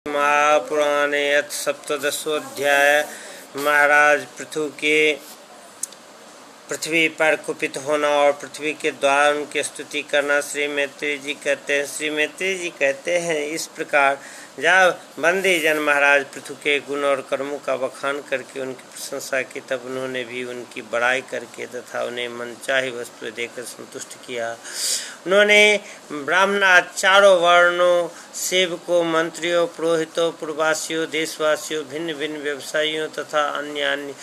महापुराणे अथ सप्तदशोऽध्याय। महाराज पृथु के पृथ्वी पर कुपित होना और पृथ्वी के द्वारा उनकी स्तुति करना। श्री मैत्री जी कहते हैं इस प्रकार जब बंदी जन महाराज पृथु के गुण और कर्मों का बखान करके उनकी प्रशंसा की, तब उन्होंने भी उनकी बड़ाई करके तथा उन्हें मनचाही वस्तु देकर संतुष्ट किया। उन्होंने ब्राह्मणों, चारों वर्णों, सेवकों, मंत्रियों, पुरोहितों, पूर्ववासियों, देशवासियों, भिन्न भिन्न व्यवसायियों तथा अन्य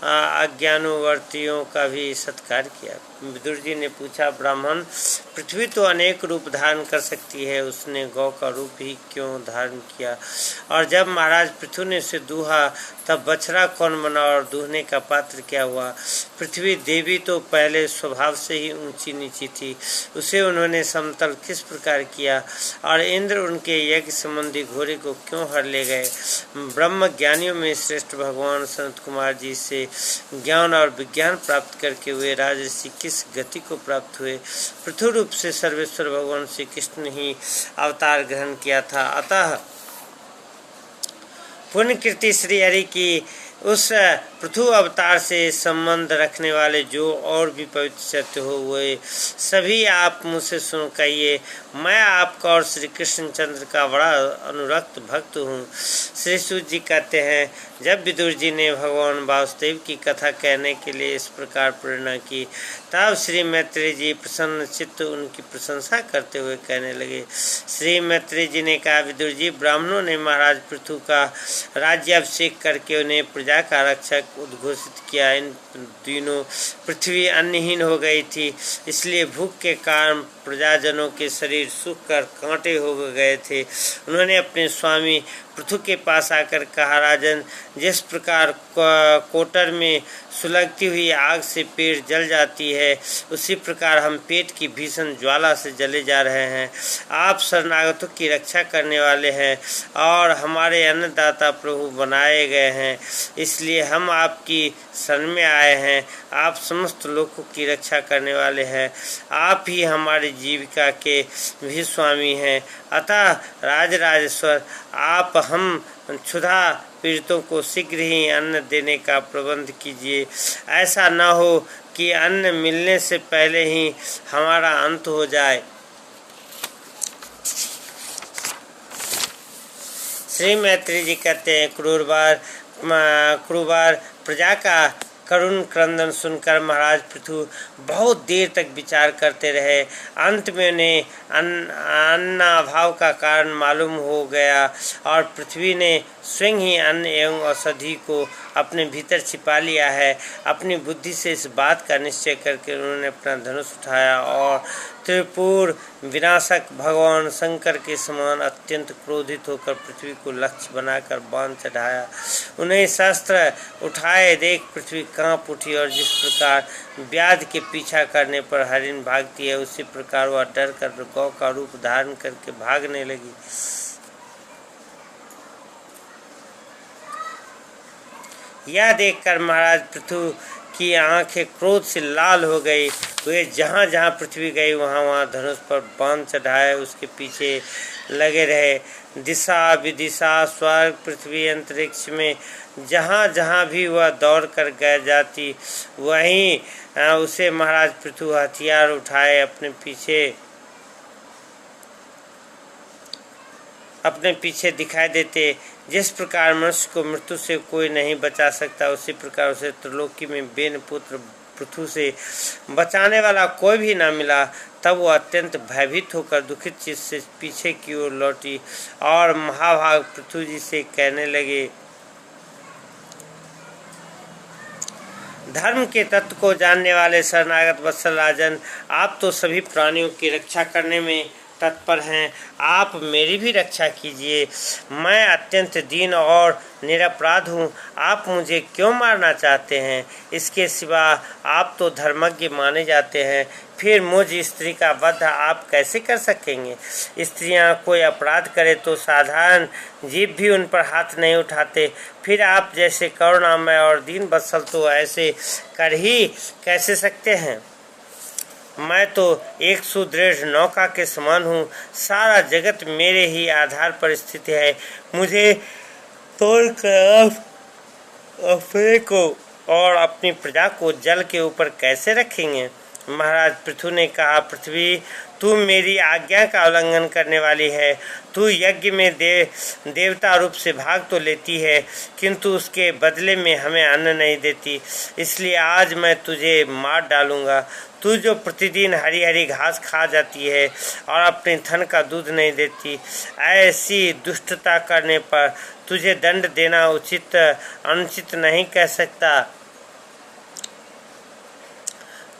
अज्ञानुवर्तियों का भी सत्कार किया। विदुर जी ने पूछा, ब्राह्मण, पृथ्वी तो अनेक रूप धारण कर सकती है, उसने गौ का रूप ही क्यों धारण किया? और जब महाराज पृथु ने उसे दूहा तब बछड़ा कौन बना और दूहने का पात्र क्या हुआ? पृथ्वी देवी तो पहले स्वभाव से ही ऊंची नीची थी, उसे उन्होंने समतल किस प्रकार किया? और इंद्र उनके यज्ञ संबंधी घोड़े को क्यों हर ले गए? ब्रह्म ज्ञानियों में श्रेष्ठ भगवान सनत कुमार जी से ज्ञान और विज्ञान प्राप्त करके वे राजर्षि किस गति को प्राप्त हुए? पृथु रूप से सर्वेश्वर भगवान श्री कृष्ण ही अवतार ग्रहण किया था। अतः पुण्यकीर्ति श्री हरि की उस पृथु अवतार से संबंध रखने वाले जो और भी पवित्र सत्य हो, वे सभी आप मुझसे सुन कहिए। मैं आपका और श्री कृष्ण चंद्र का बड़ा अनुरक्त भक्त हूँ। श्री सूत जी कहते हैं, जब विदुर जी ने भगवान वासुदेव की कथा कहने के लिए इस प्रकार प्रेरणा की, तब श्री मैत्री जी प्रसन्न चित्त उनकी प्रशंसा करते हुए कहने लगे। श्री मैत्री जी ने कहा, विदुर जी, ब्राह्मणों ने महाराज पृथु का राज्याभिषेक करके उन्हें प्रजा का रक्षक उद्घोषित किया। इन दिनों पृथ्वी अन्नहीन हो गई थी, इसलिए भूख के कारण प्रजाजनों के शरीर सूख कर कांटे हो गए थे। उन्होंने अपने स्वामी पृथु के पास आकर कहा, राजन, जिस प्रकार कोटर में सुलगती हुई आग से पेट जल जाती है, उसी प्रकार हम पेट की भीषण ज्वाला से जले जा रहे हैं। आप शरणागतों की रक्षा करने वाले हैं और हमारे अन्नदाता प्रभु बनाए गए हैं, इसलिए हम आपकी शरण में आए हैं। आप समस्त लोगों की रक्षा करने वाले हैं, आप ही हमारी जीविका के भी स्वामी हैं। अतः राजराजेश्वर, आप हम क्षुधा पीड़ितों को शीघ्र ही अन्न देने का प्रबंध कीजिए। ऐसा न हो कि अन्न मिलने से पहले ही हमारा अंत हो जाए। श्री मैत्री जी कहते हैं, क्रूरबार प्रजा का करुण क्रंदन सुनकर महाराज पृथु बहुत देर तक विचार करते रहे। अंत में उन्हें अन्नाभाव का कारण मालूम हो गया और पृथ्वी ने स्वयं ही अन्न एवं औषधि को अपने भीतर छिपा लिया है। अपनी बुद्धि से इस बात का निश्चय करके उन्होंने अपना धनुष उठाया और त्रिपुर विनाशक भगवान शंकर के समान अत्यंत क्रोधित होकर पृथ्वी को लक्ष्य बनाकर बाण चढ़ाया। उन्हें शस्त्र उठाए देख पृथ्वी कांप उठी और जिस प्रकार व्याध के पीछा करने पर हरिण भागती है, उसी प्रकार वह डर कर गौ का रूप धारण करके भागने लगी। यह देखकर महाराज पृथु की आंखें क्रोध से लाल हो गई। वे जहाँ जहाँ पृथ्वी गई वहाँ वहाँ धनुष पर बाण चढ़ाए उसके पीछे लगे रहे। दिशा विदिशा, स्वर्ग, पृथ्वी, अंतरिक्ष में जहाँ जहाँ भी वह दौड़ कर गए जाती, वहीं उसे महाराज पृथु हथियार उठाए अपने पीछे दिखाई देते। जिस प्रकार मनुष्य को मृत्यु से कोई नहीं बचा सकता, उसी प्रकार उसे त्रिलोकी में बेन पुत्र पृथु से बचाने वाला कोई भी न मिला। तब वो अत्यंत भयभीत होकर दुखित चित्त से पीछे की ओर लौटी और महाभाग पृथु जी से कहने लगे, धर्म के तत्व को जानने वाले शरणागत वत्सल राजन, आप तो सभी प्राणियों की रक्षा करने में तत्पर हैं, आप मेरी भी रक्षा कीजिए। मैं अत्यंत दीन और निरपराध हूँ, आप मुझे क्यों मारना चाहते हैं? इसके सिवा आप तो धर्मज्ञ माने जाते हैं, फिर मुझ स्त्री का वध आप कैसे कर सकेंगे? स्त्रियां कोई अपराध करे तो साधारण जीव भी उन पर हाथ नहीं उठाते, फिर आप जैसे करुणामय और दीन वत्सल तो ऐसे कर ही कैसे सकते हैं? मैं तो एक सुदृढ़ नौका के समान हूँ। सारा जगत मेरे ही आधार पर स्थित है। मुझे तोड़कर अपने को और अपनी प्रजा को जल के ऊपर कैसे रखेंगे? महाराज पृथु ने कहा, पृथ्वी, तू मेरी आज्ञा का उल्लंघन करने वाली है। तू यज्ञ में देवता रूप से भाग तो लेती है, किंतु उसके बदले में हमें अन्न नहीं देती। इसलिए आज मैं तुझे मार डालूंगा। तू जो प्रतिदिन हरी हरी घास खा जाती है और अपने थन का दूध नहीं देती, ऐसी दुष्टता करने पर तुझे दंड देना उचित अनुचित नहीं कह सकता।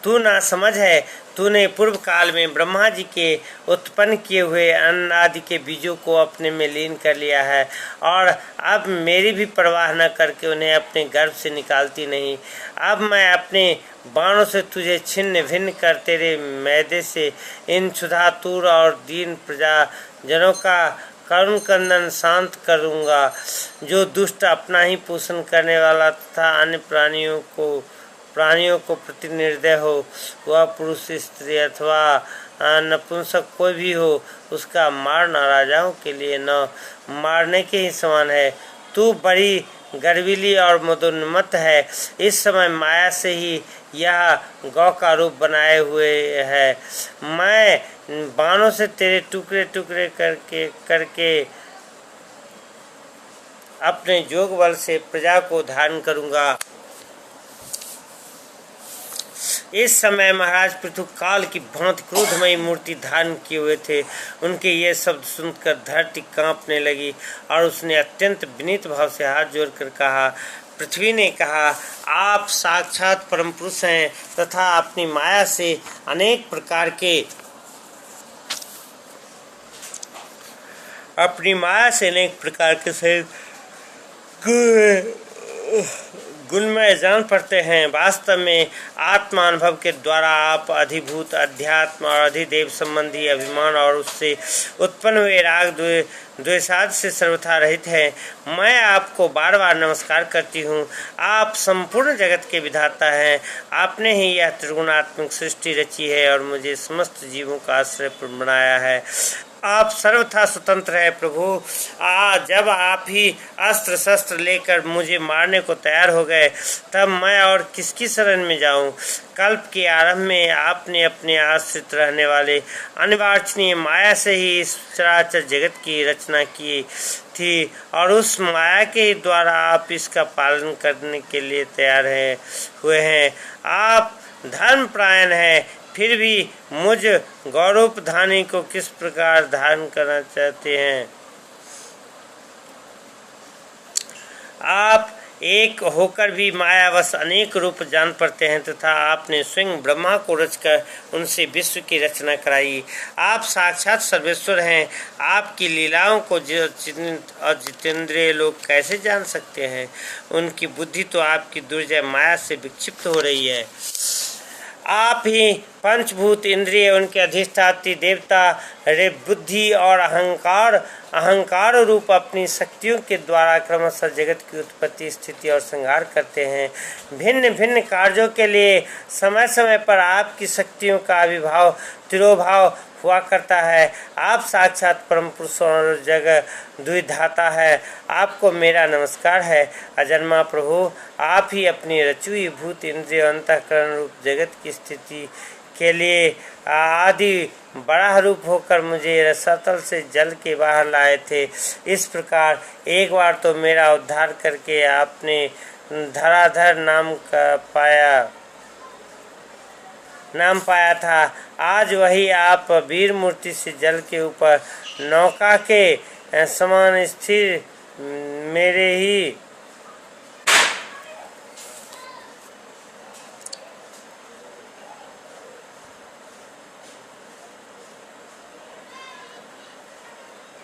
तू ना समझ है, तूने पूर्व काल में ब्रह्मा जी के उत्पन्न किए हुए अन्न आदि के बीजों को अपने में लीन कर लिया है और अब मेरी भी परवाह न करके उन्हें अपने गर्भ से निकालती नहीं। अब मैं अपने बाणों से तुझे छिन्न भिन्न कर तेरे मैदे से इन क्षुधातुर और दीन प्रजाजनों का करुण कंदन शांत करूँगा। जो दुष्ट अपना ही पोषण करने वाला तथा अन्य प्राणियों को प्रति निर्दय हो, वह पुरुष, स्त्री अथवा नपुंसक कोई भी हो, उसका मारना राजाओं के लिए न मारने के ही समान है। तू बड़ी गर्वीली और मदोन्मत्त है। इस समय माया से ही यह गौ का रूप बनाए हुए है। मैं बाणों से तेरे टुकड़े टुकड़े करके अपने जोग बल से प्रजा को धारण करूँगा। इस समय महाराज पृथु काल की भांति क्रोधमयी मूर्ति धारण किए हुए थे। उनके ये शब्द सुनकर धरती कांपने लगी और उसने अत्यंत विनीत भाव से हाथ जोड़कर कहा। पृथ्वी ने कहा, आप साक्षात परम पुरुष हैं तथा अपनी माया से अनेक प्रकार के गुणमय जान पड़ते हैं। वास्तव में आत्मानुभव के द्वारा आप अधिभूत, अध्यात्म और अधिदेव संबंधी अभिमान और उससे उत्पन्न हुए राग द्वेषादि से सर्वथा रहित है। मैं आपको बार बार नमस्कार करती हूँ। आप संपूर्ण जगत के विधाता हैं। आपने ही यह त्रिगुणात्मक सृष्टि रची है और मुझे समस्त जीवों का आश्रय बनाया है। आप सर्वथा स्वतंत्र है प्रभु। जब आप ही अस्त्र शस्त्र लेकर मुझे मारने को तैयार हो गए, तब मैं और किसकी शरण में जाऊं? कल्प के आरंभ में आपने अपने आश्रित रहने वाले अनिवार्चनीय माया से ही इस चराचर जगत की रचना की थी और उस माया के द्वारा आप इसका पालन करने के लिए तैयार हुए हैं। आप धर्मपरायण हैं, फिर भी मुझ गौरवधानी को किस प्रकार धारण करना चाहते हैं? आप एक होकर भी मायावश अनेक रूप जान पड़ते हैं तथा आपने स्वयं ब्रह्मा को रचकर उनसे विश्व की रचना कराई। आप साक्षात सर्वेश्वर हैं। आपकी लीलाओं को जितेंद्रिय लोग कैसे जान सकते हैं? उनकी बुद्धि तो आपकी दुर्जय माया से विक्षिप्त हो रही है। आप ही पंचभूत इंद्रिय, उनके अधिष्ठात्री देवता, रे बुद्धि और अहंकार रूप अपनी शक्तियों के द्वारा क्रमशः जगत की उत्पत्ति, स्थिति और संहार करते हैं। भिन्न भिन्न कार्यों के लिए समय समय पर आपकी शक्तियों का आविर्भाव तिरोभाव हुआ करता है। आप साक्षात परम पुरुष और जगत द्विधाता है। आपको मेरा नमस्कार है। अजन्मा प्रभु, आप ही अपनी रचुई भूत इंद्रिय अंतःकरण रूप जगत की स्थिति के लिए आदि बड़ा रूप होकर मुझे रसातल से जल के बाहर लाए थे। इस प्रकार एक बार तो मेरा उद्धार करके आपने धराधर नाम पाया था। आज वही आप वीर मूर्ति से जल के ऊपर नौका के समान स्थिर मेरे ही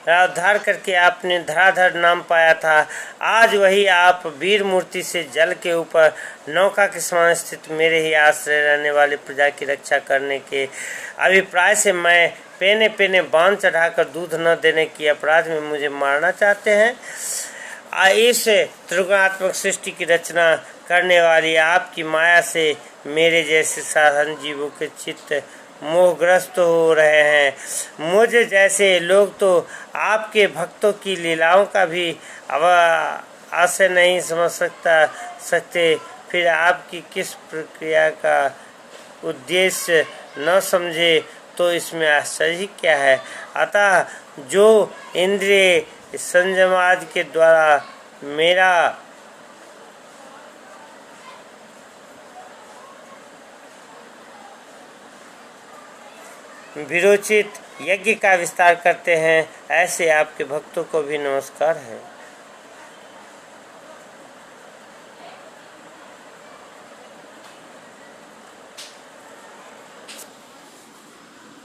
उद्धार करके आपने धराधर नाम पाया था। आज वही आप वीर मूर्ति से जल के ऊपर नौका के समान स्थित मेरे ही आश्रय रहने वाली प्रजा की रक्षा करने के अभिप्राय से मैं पेने पेने बांध चढ़ाकर दूध न देने की अपराध में मुझे मारना चाहते हैं। इस त्रिगुणात्मक सृष्टि की रचना करने वाली आपकी माया से मेरे जैसे साधारण जीवों के चित्त मोहग्रस्त हो रहे हैं। मुझ जैसे लोग तो आपके भक्तों की लीलाओं का भी आशय नहीं समझ सकते, फिर आपकी किस प्रक्रिया का उद्देश्य न समझे तो इसमें आश्चर्य क्या है। अतः जो इंद्रिय संयमादि के द्वारा मेरा विरोचित यज्ञ का विस्तार करते हैं, ऐसे आपके भक्तों को भी नमस्कार है।